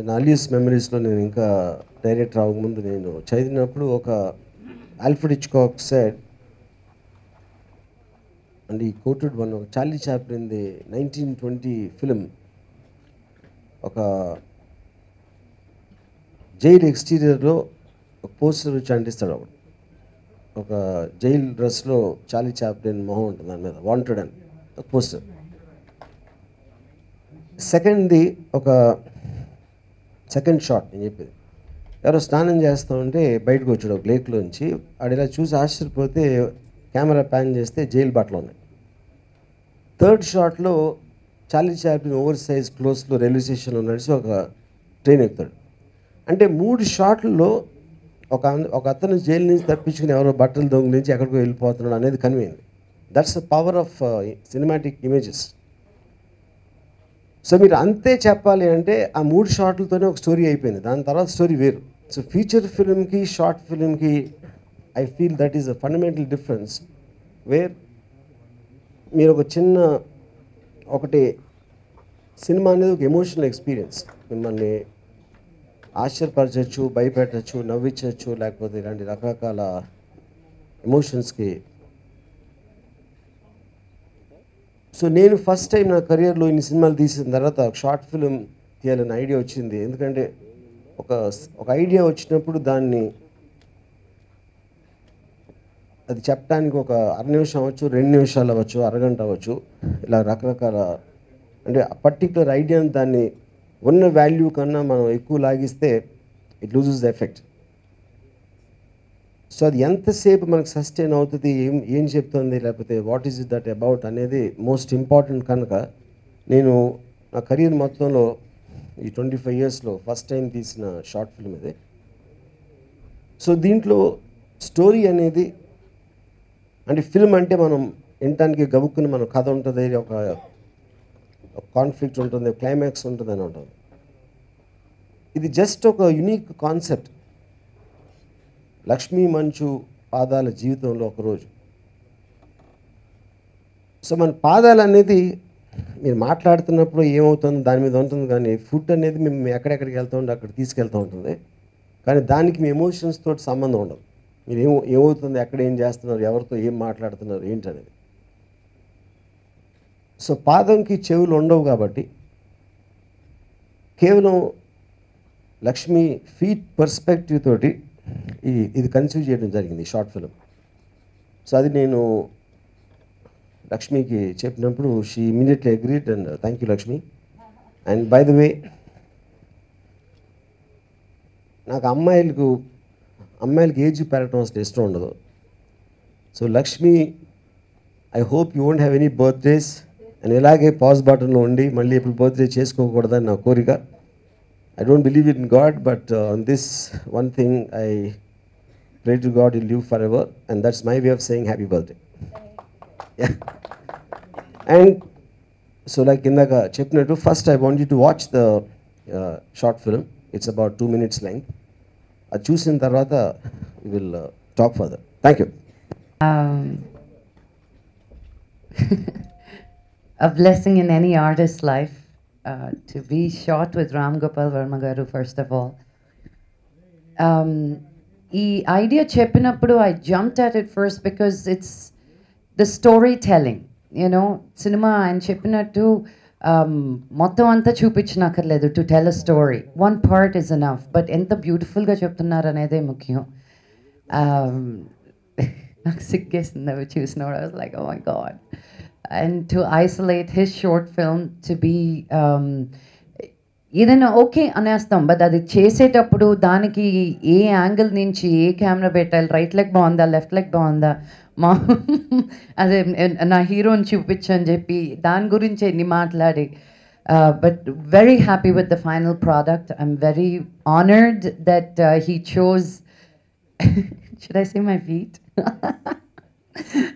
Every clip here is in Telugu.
నా అలియస్ మెమరీస్లో నేను ఇంకా డైరెక్టర్ అవ్వకముందు నేను చదివినప్పుడు ఒక ఆల్ఫ్రెడ్ హిచ్కాక్ సెడ్ అండ్ ఈ కోటెడ్ వన్ ఒక చార్లీ చాప్లిన్ది 1920 ఫిలిం ఒక జైల్ ఎక్స్టీరియర్లో ఒక పోస్టర్ వచ్చి అంటిస్తాడు ఒకడు ఒక జైల్ డ్రెస్లో చార్లీ చాప్లిన్ మొహం ఉంటుంది దాని మీద వాంటెడ్ అని ఒక పోస్టర్ సెకండ్ది ఒక సెకండ్ షాట్ నేను చెప్పేది ఎవరో స్నానం చేస్తూ ఉంటే బయటకు వచ్చాడు ఒక లేక్లోంచి ఆడు ఇలా చూసి ఆశ్చర్యపోతే కెమెరా ప్యాన్ చేస్తే జైలు బట్టలు ఉన్నాయి థర్డ్ షాట్లో చార్లీ చాప్లిన్ ఓవర్ సైజ్ క్లోత్స్లో రైల్వే స్టేషన్లో నడిచి ఒక ట్రైన్ ఎక్కుతాడు అంటే 3 షాట్లలో ఒక అతను జైలు నుంచి తప్పించుకుని ఎవరో బట్టలు దొంగిలించి ఎక్కడికో వెళ్ళిపోతున్నాడు అనేది కనిపించింది that's the power of cinematic images so మీరు అంతే చెప్పాలి అంటే ఆ 3 షాట్లతోనే ఒక స్టోరీ అయిపోయింది దాని తర్వాత స్టోరీ వేరు సో ఫీచర్ ఫిల్మ్కి షార్ట్ ఫిల్మ్కి I feel that is a fundamental difference where మీరు ఒక చిన్న ఒకటి సినిమా అనేది ఒక ఎమోషనల్ ఎక్స్పీరియన్స్ మిమ్మల్ని ఆశ్చర్యపరచచ్చు భయపెట్టచ్చు నవ్వించవచ్చు లేకపోతే ఇలాంటి రకరకాల ఎమోషన్స్కి సో నేను ఫస్ట్ టైం నా కెరియర్లో ఇన్ని సినిమాలు తీసిన తర్వాత షార్ట్ ఫిల్మ్ తీయాలని ఐడియా వచ్చింది ఎందుకంటే ఒక ఐడియా వచ్చినప్పుడు దాన్ని అది చెప్పడానికి ఒక అర నిమిషం అవ్వచ్చు 2 నిమిషాలు అవ్వచ్చు అరగంట అవ్వచ్చు ఇలా రకరకాల అంటే ఆ పర్టికులర్ ఐడియాని దాన్ని ఉన్న వాల్యూ కన్నా మనం ఎక్కువ లాగిస్తే it loses the effect so అది ఎంతసేపు మనకు సస్టైన్ అవుతుంది ఏం చెప్తుంది లేకపోతే what is it that about అనేది మోస్ట్ ఇంపార్టెంట్ కనుక నేను నా కెరీర్ మొత్తంలో ఈ 25 ఇయర్స్లో ఫస్ట్ టైం తీసిన షార్ట్ ఫిల్మ్ ఇది సో దీంట్లో స్టోరీ అనేది అంటే ఫిల్మ్ అంటే మనం వినటానికి గబుక్కుని మన కథ ఉంటుంది ఒక కాన్ఫ్లిక్ట్ ఉంటుంది క్లైమాక్స్ ఉంటుంది అని ఉంటుంది ఇది జస్ట్ ఒక యునిక్ కాన్సెప్ట్ లక్ష్మీ మంచు పాదాల జీవితంలో ఒకరోజు సో మన పాదాలు అనేది మీరు మాట్లాడుతున్నప్పుడు ఏమవుతుంది దాని మీద ఉంటుంది కానీ ఫుడ్ అనేది మేము ఎక్కడెక్కడికి వెళ్తూ ఉంటే అక్కడ తీసుకెళ్తూ ఉంటుంది కానీ దానికి మీ ఎమోషన్స్ తోటి సంబంధం ఉండదు మీరు ఏమవుతుంది ఎక్కడ ఏం చేస్తున్నారు ఎవరితో ఏం మాట్లాడుతున్నారు ఏంటనేది సో పాదంకి చెవులు ఉండవు కాబట్టి కేవలం లక్ష్మి ఫీట్ పర్స్పెక్టివ్ తోటి ఇది కన్సీవ్ చేయడం జరిగింది షార్ట్ ఫిల్మ్ సో అది నేను లక్ష్మికి చెప్పినప్పుడు she immediately agreed and thank you Lakshmi and by the way నాకు అమ్మాయిలకి ఏజ్ పెరగడం అసలు ఇష్టం ఉండదు so Lakshmi I hope you won't have any birthdays and ఇలాగే పాజ్ బటన్లో ఉండి మళ్ళీ ఇప్పుడు బర్త్డే చేసుకోకూడదని నా కోరిక I don't believe in God but on this one thing I pray to God will live for ever and that's my way of saying happy birthday and so like ఇందాక చెప్పినట్టు first I want you to watch the short film it's about 2 minutes length అది చూసిన తర్వాత you will talk further thank you A blessing in any artist's life to be shot with Ram Gopal Verma garu, first of all. ఈ idea cheppinappudu I jumped at it first because it's the storytelling, you know, cinema and cheppinattu మొత్తం అంతా చూపించనక్కర్లేదు to tell a story. One part is enough, but ఎంత బ్యూటిఫుల్గా చెప్తున్నారు అనేదే ముఖ్యం. నాకు సిగ్గేసింది అవి చూసినప్పుడు I was like, oh my God. And to isolate his short film to be ఏదైనా ఓకే అనేస్తాం బట్ అది చేసేటప్పుడు దానికి ఏ యాంగిల్ నుంచి ఏ కెమెరా పెట్టాలి రైట్ లెగ్ బాగుందా లెఫ్ట్ లెగ్ బాగుందా మా అదే నా హీరోని చూపించని చెప్పి దాని గురించి ఎన్ని మాట్లాడి but very happy with the final product I'm very honoured that he chose should I say my feet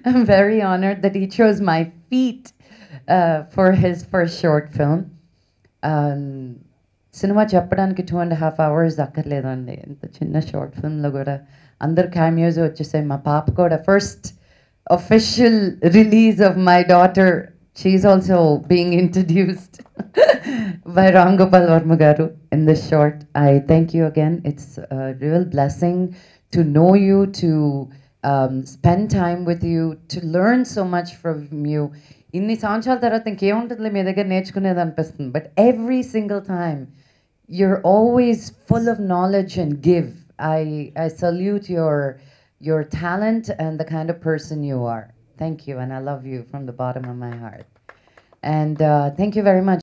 I'm very honored that he chose my feet for his first short film. Cinema చెప్పడానికి 2.5 hours అక్కర్లేదండి ఎంత చిన్న షార్ట్ ఫిల్మ్లో కూడా అందరు క్యామియోస్ వచ్చేసాయి మా పాప కూడా first official release of my daughter She's also being introduced by Ram Gopal Varma garu in this short. I thank you again. It's a real blessing to know you, to spend time with you, to learn so much from you. ఇన్ని సంవత్సరాల తర్వాత ఇంకేముంటుందిలే మీ దగ్గర నేర్చుకునేది అనిపిస్తుంది, but every single time you're always full of knowledge and give. I salute your talent and the kind of person you are. Thank you, and I love you from the bottom of my heart. And thank you very much.